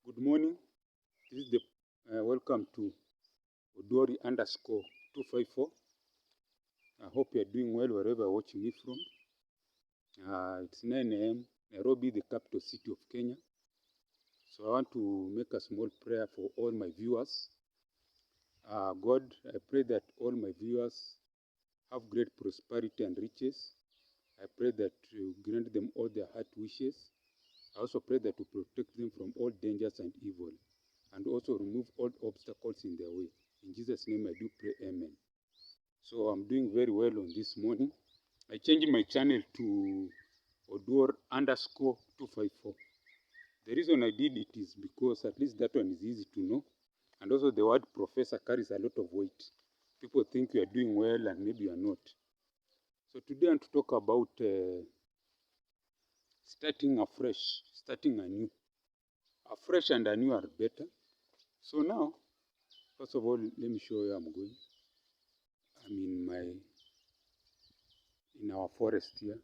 Good morning. This is the welcome to Odori underscore 254. I hope you are doing well wherever you're watching me from. It's 9 a.m. Nairobi, the capital city of Kenya. So I want to make a small prayer for all my viewers. God, I pray that all my viewers have great prosperity and riches. I pray that you grant them all their heart wishes. I also pray that you protect them from all dangers and evil, and also remove all obstacles in their way. In Jesus' name I do pray, amen. So I'm doing very well on this morning. I changed my channel to Odor underscore 254. The reason I did it is because at least that one is easy to know. And also the word professor carries a lot of weight. People think you are doing well and maybe you are not. So today I want to talk about starting afresh, starting anew. Afresh and anew are better. So now, first of all, let me show you where I'm going. I'm in our forest here.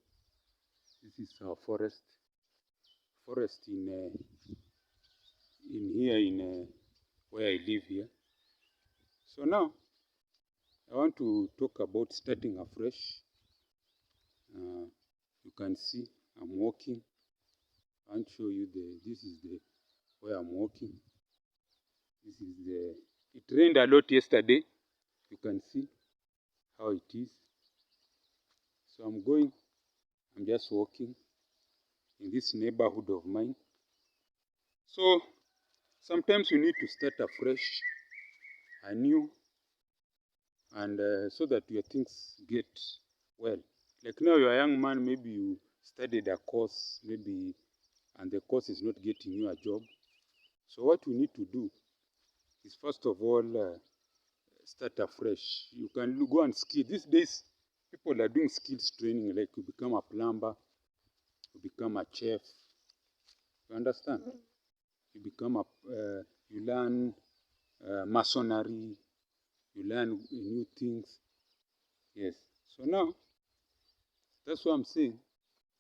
This is our forest. Forest in where I live here. So now, I want to talk about starting afresh. You can see I'm walking. I want to show you this is where I'm walking. This is it rained a lot yesterday. You can see how it is. So I'm just walking in this neighborhood of mine. So sometimes you need to start afresh, anew, and so that your things get well. Like now you're a young man, maybe you studied a course, and the course is not getting you a job. So what you need to do is first of all, start afresh. You can go and skill. These days, people are doing skills training, like you become a plumber, you become a chef. You understand? You learn masonry, you learn new things. Yes. So now, that's what I'm saying.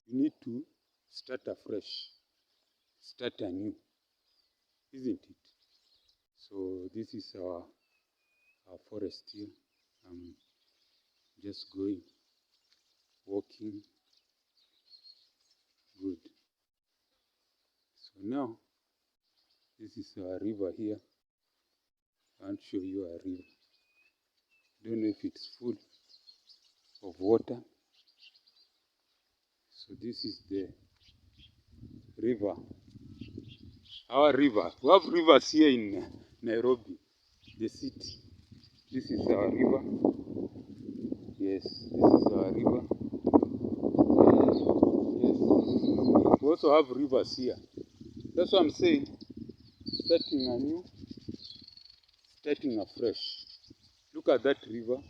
You need to start afresh, start anew, isn't it? So this is our forest here. I'm just going, walking. Good. So now, this is our river here. I'll show you our river. Don't know if it's full of water. So this is the river. Our river. We have rivers here in Nairobi, the city. This is our river. Yes, this is our river. Yes. We also have rivers here. That's what I'm saying. Starting anew, starting afresh. Look at that river.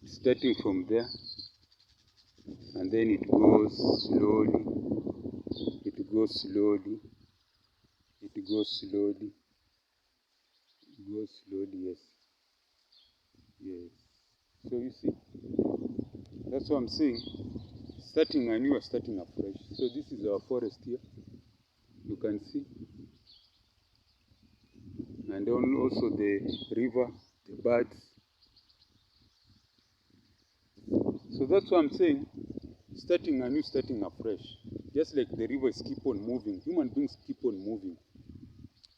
Starting from there. And then it goes slowly. It goes slowly. It goes slowly. It goes slowly, yes. Yes. So you see, that's what I'm saying. Starting anew or starting afresh. So this is our forest here. You can see. And then also the river, the birds. So that's what I'm saying. Starting anew, starting afresh. Just like the rivers keep on moving, human beings keep on moving.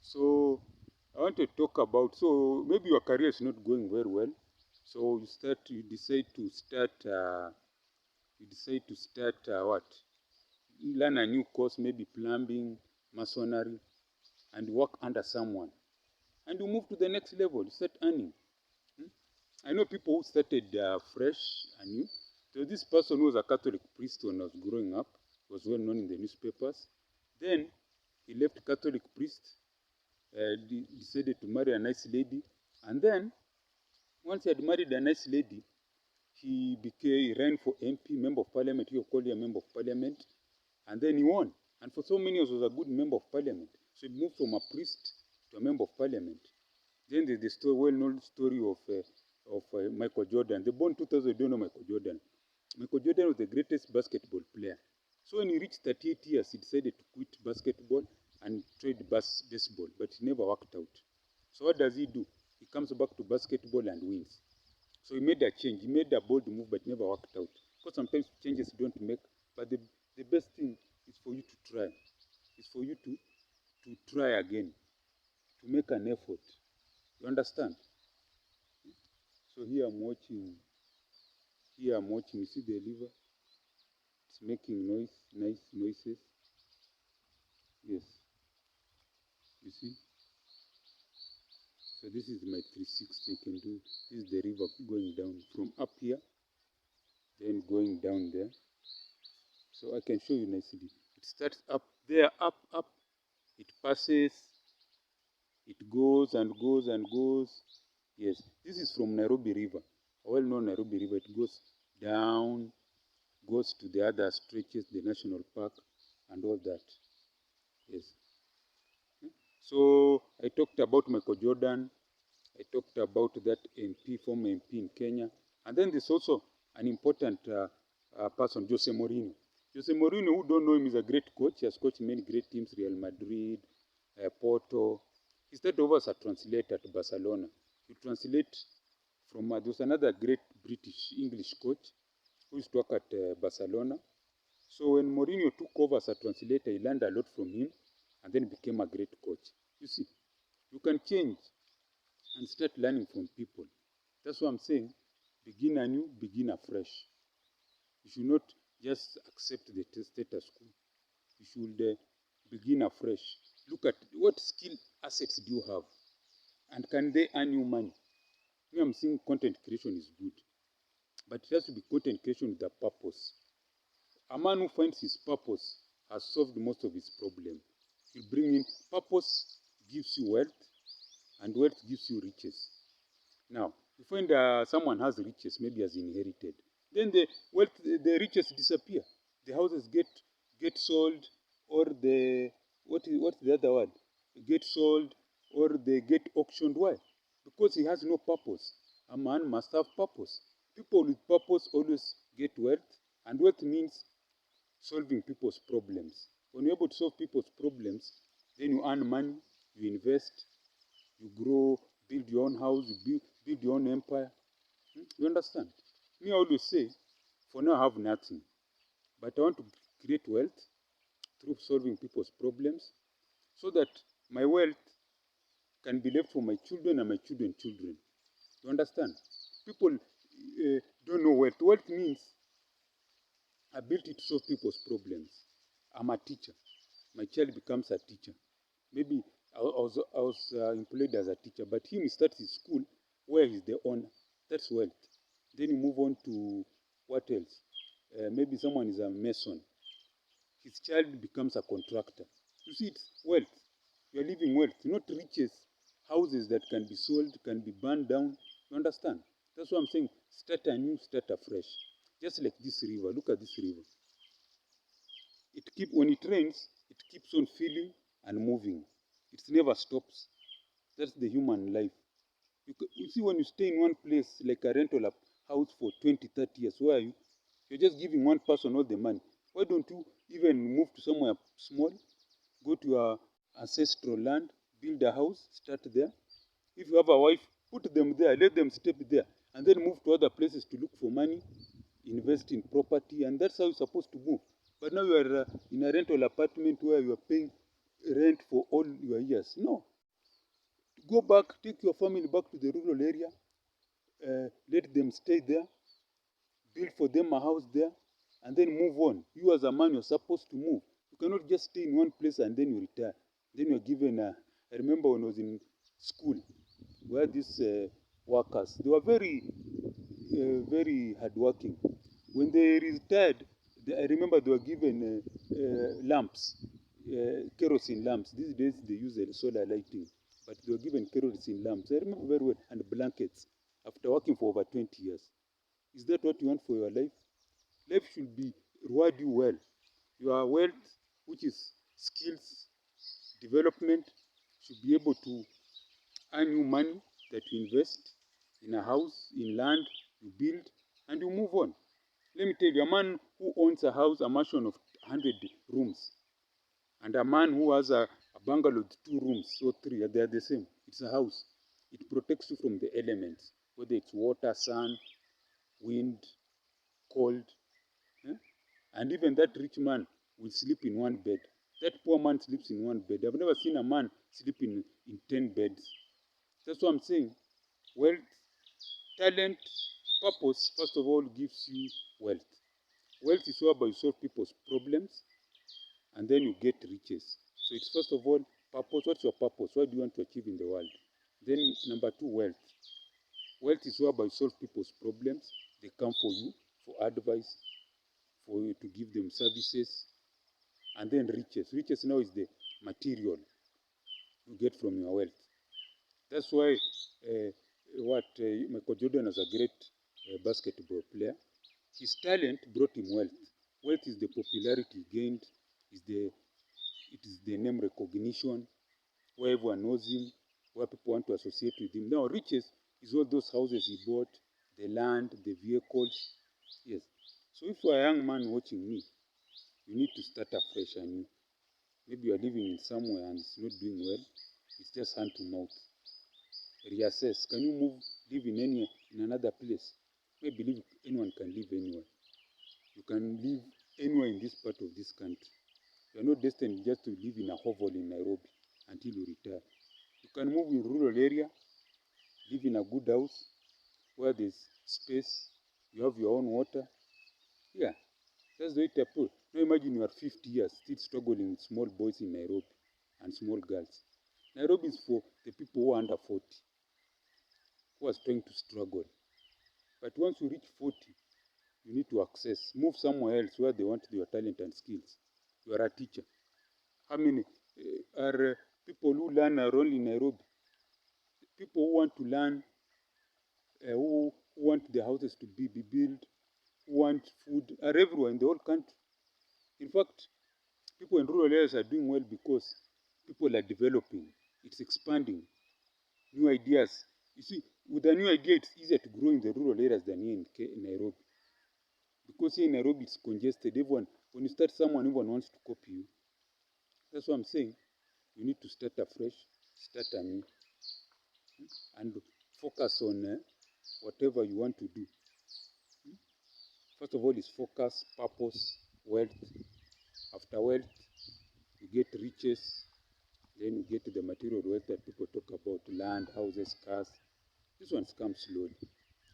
So I want to talk about, so maybe your career is not going very well. So you decide to start what? Learn a new course, maybe plumbing, masonry, and work under someone. And you move to the next level, you start earning. I know people who started fresh and new. So this person who was a Catholic priest when I was growing up, was well known in the newspapers. Then he left Catholic priest, decided to marry a nice lady. And then, once he had married a nice lady, he ran for MP, Member of Parliament. He called him a Member of Parliament. And then he won. And for so many years was a good Member of Parliament. So he moved from a priest to a Member of Parliament. Then there's the well-known story of Michael Jordan. The born 2000, you don't know Michael Jordan. Michael Jordan was the greatest basketball player. So when he reached 38 years, he decided to quit basketball and tried baseball, but it never worked out. So what does he do? He comes back to basketball and wins. So he made a change. He made a bold move, but never worked out. Because sometimes changes don't make, but the best thing is for you to try. Is for you to try again, to make an effort. You understand? So here I'm watching. You see the liver? It's making nice noises. Yes. You see? So this is my 360. You can do. This is the river going down from up here, then going down there. So I can show you nicely. It starts up there, up. It passes. It goes and goes and goes. Yes, this is from Nairobi River, a well-known Nairobi River. It goes down, goes to the other stretches, the national park, and all that. Yes. So I talked about Michael Jordan. I talked about that MP, former MP in Kenya. And then there's also an important person, Jose Mourinho. Jose Mourinho, who don't know him, is a great coach. He has coached many great teams, Real Madrid, Porto. He started over as a translator at Barcelona. He translate from, there was another great British English coach who used to work at Barcelona. So when Mourinho took over as a translator, he learned a lot from him and then became a great coach. You see, you can change and start learning from people. That's what I'm saying. Begin anew, begin afresh. You should not just accept the status quo. You should begin afresh. Look at what skill assets do you have, and can they earn you money? Me, I'm saying content creation is good, but it has to be content creation with a purpose. A man who finds his purpose has solved most of his problems. You bring in purpose, gives you wealth, and wealth gives you riches. Now, you find someone has riches, maybe has inherited. Then the riches disappear. The houses get sold, or what's the other word? Get sold, or they get auctioned. Why? Because he has no purpose. A man must have purpose. People with purpose always get wealth, and wealth means solving people's problems. When you're able to solve people's problems, then you earn money, you invest, you grow, build your own house, you build your own empire. You understand? Me, I always say, for now I have nothing, but I want to create wealth through solving people's problems, so that my wealth can be left for my children and my children's children. You understand? People don't know wealth. Wealth means ability to solve people's problems. I'm a teacher. My child becomes a teacher. Maybe I was employed as a teacher, but him, he starts his school where he's the owner. That's wealth. Then you move on to what else? Maybe someone is a mason. His child becomes a contractor. You see, it's wealth. You are living wealth, not riches, houses that can be sold, can be burned down. You understand? That's what I'm saying. Start anew, start afresh. Just like this river. Look at this river. When it rains, it keeps on filling and moving. It never stops. That's the human life. You see, when you stay in one place, like a rental house for 20, 30 years, where are you? You're just giving one person all the money. Why don't you even move to somewhere small, go to your ancestral land, build a house, start there? If you have a wife, put them there, let them stay there, and then move to other places to look for money, invest in property, and that's how you're supposed to move. But now you are in a rental apartment where you are paying rent for all your years. No. Go back, take your family back to the rural area, let them stay there, build for them a house there, and then move on. You as a man, you're supposed to move. You cannot just stay in one place and then you retire. Then you're given I remember when I was in school, where these workers, they were very hardworking. When they retired, I remember they were given lamps, kerosene lamps. These days they use solar lighting, but they were given kerosene lamps. I remember very well, and blankets after working for over 20 years. Is that what you want for your life? Life should be reward you well. Your wealth, which is skills, development, should be able to earn you money that you invest in a house, in land, you build, and you move on. Let me tell you, a man who owns a house, a mansion of 100 rooms, and a man who has a bungalow with 2 rooms or 3, they are the same. It's a house. It protects you from the elements, whether it's water, sun, wind, cold. Eh? And even that rich man will sleep in one bed. That poor man sleeps in one bed. I've never seen a man sleep in 10 beds. That's what I'm saying. Wealth, talent, purpose, first of all, gives you wealth. Wealth is whereby you solve people's problems and then you get riches. So it's first of all, purpose. What's your purpose? What do you want to achieve in the world? Then number 2, wealth. Wealth is whereby you solve people's problems. They come for you for advice, for you to give them services. And then riches. Riches now is the material you get from your wealth. That's why Michael Jordan was a great basketball player. His talent brought him wealth. Wealth is the popularity he gained, it is the name recognition, where everyone knows him, where people want to associate with him. Now, riches is all those houses he bought, the land, the vehicles. Yes. So if you are a young man watching me, you need to start afresh and new. Maybe you are living in somewhere and it's not doing well. It's just hand to mouth. Reassess. Can you live in another place? Maybe anyone can live anywhere. You can live anywhere in this part of this country. You are not destined just to live in a hovel in Nairobi until you retire. You can move in rural area, live in a good house where there's space, you have your own water. Yeah, that's the way to approach. Now imagine you are 50 years still struggling with small boys in Nairobi and small girls. Nairobi is for the people who are under 40, who are trying to struggle. But once you reach 40, you need to access, move somewhere else where they want your talent and skills. You are a teacher. How many are people who learn are only in Nairobi? People who want to learn, who want the houses to be built, who want food, are everywhere in the whole country. In fact, people in rural areas are doing well because people are developing. It's expanding. New ideas. You see, with a new idea, it's easier to grow in the rural areas than here in Nairobi. Because here in Nairobi, it's congested. Everyone, when you start someone, everyone wants to copy you. That's what I'm saying. You need to start afresh, start anew, and focus on whatever you want to do. First of all is focus, purpose, wealth. After wealth, you get riches. Then you get the material wealth that people talk about, land, houses, cars. These ones come slowly.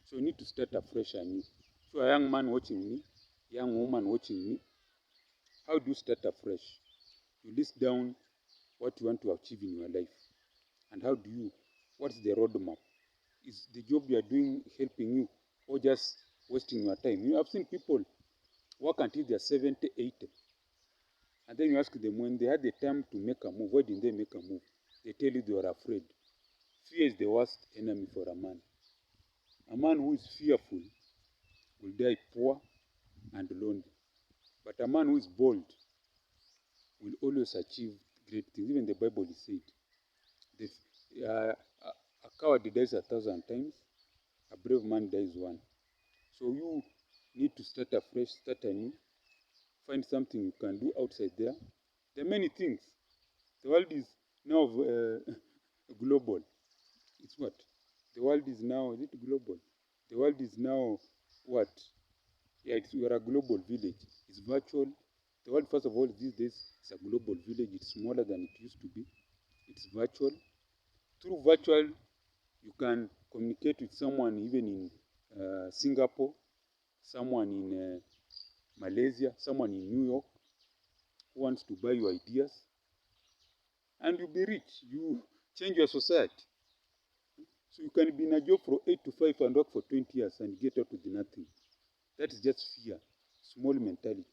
So you need to start afresh anew. If you're a young man watching me, young woman watching me, how do you start afresh? You list down what you want to achieve in your life. And what's the roadmap? Is the job you are doing helping you or just wasting your time? You have seen people work until they are 70, 80. And then you ask them when they had the time to make a move, why didn't they make a move? They tell you they were afraid. Fear is the worst enemy for a man. A man who is fearful will die poor and lonely. But a man who is bold will always achieve great things. Even the Bible is said, a coward dies 1,000 times, a brave man dies one. So you need to start afresh, start anew, find something you can do outside there. There are many things. The world is now global. It's what? The world is now, is it global? The world is now what? Yeah, we are a global village. It's virtual. The world, first of all, these days is a global village. It's smaller than it used to be. It's virtual. Through virtual, you can communicate with someone even in Singapore, someone in Malaysia, someone in New York who wants to buy your ideas. And you'll be rich. You change your society. So you can be in a job for 8 to 5 and work for 20 years and get out with nothing. That is just fear. Small mentality.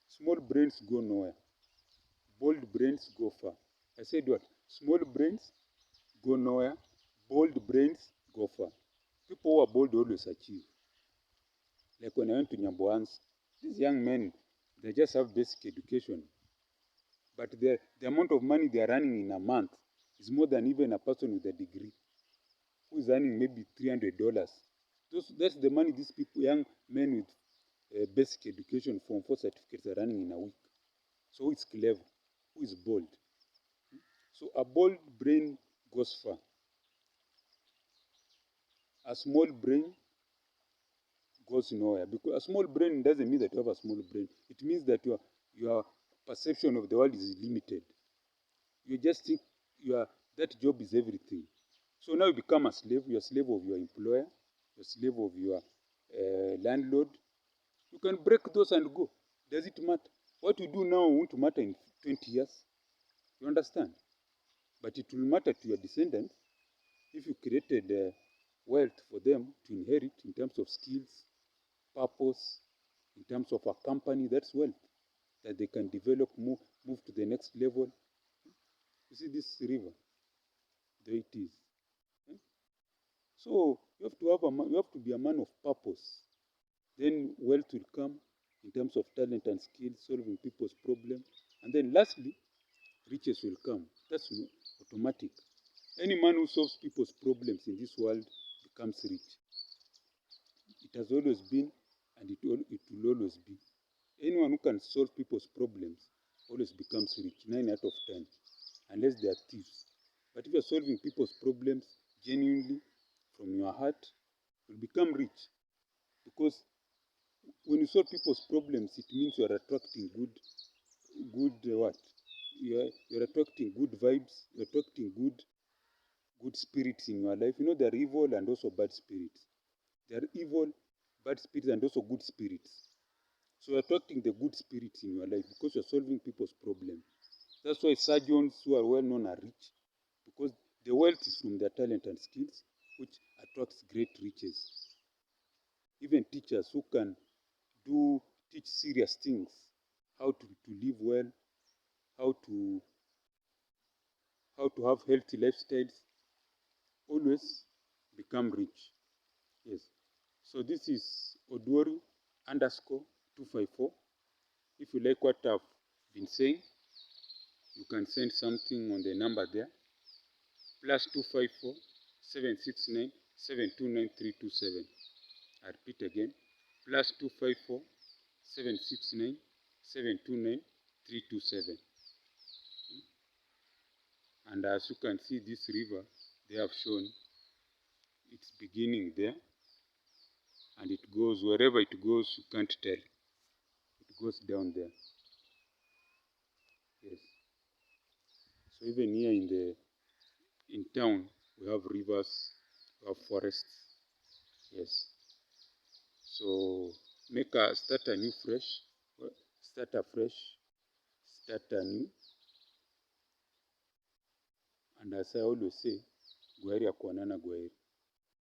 Small brains go nowhere. Bold brains go far. I said what? Small brains go nowhere. Bold brains go far. People who are bold always achieve. Like when I went to Nyamboans, these young men, they just have basic education. But the amount of money they are earning in a month is more than even a person with a degree who is earning maybe $300. That's the money these people, young men with basic education from 4 certificates are earning in a week. So who is clever? Who is bold? So a bold brain goes far. A small brain goes nowhere. Because a small brain doesn't mean that you have a small brain. It means that your perception of the world is limited. You just think that job is everything. So now you become a slave. You're a slave of your employer. You're a slave of your landlord. You can break those and go. Does it matter? What you do now won't matter in 20 years. You understand? But it will matter to your descendants if you created wealth for them to inherit in terms of skills, purpose, in terms of a company. That's wealth that they can develop, move to the next level. You see this river, there it is. So you have to be a man of purpose. Then wealth will come in terms of talent and skills, solving people's problems. And then lastly, riches will come. That's automatic. Any man who solves people's problems in this world becomes rich. It has always been, and it will always be. Anyone who can solve people's problems always becomes rich, 9 out of 10, unless they are thieves. But if you're solving people's problems genuinely from your heart, you'll become rich. Because when you solve people's problems, it means you are attracting what? You're attracting good vibes, you're attracting good spirits in your life. You know, there are evil and also bad spirits. There are evil, bad spirits, and also good spirits. So you're attracting the good spirits in your life because you're solving people's problems. That's why surgeons who are well known are rich, because the wealth is from their talent and skills, which attracts great riches. Even teachers who can teach serious things, how to live well, how to have healthy lifestyles, always become rich. Yes. So this is Oduori _254. If you like what I've been saying, you can send something on the number there. +254 769 729 327. I repeat again. +254 769 729 327. And as you can see, this river, they have shown its beginning there. And it goes, wherever it goes, you can't tell. It goes down there. Yes. So even here in town, we have rivers, we have forests. Yes. So start anew fresh, start afresh, start anew. And as I always say, Gwaheri ya kuonana, Gwaheri.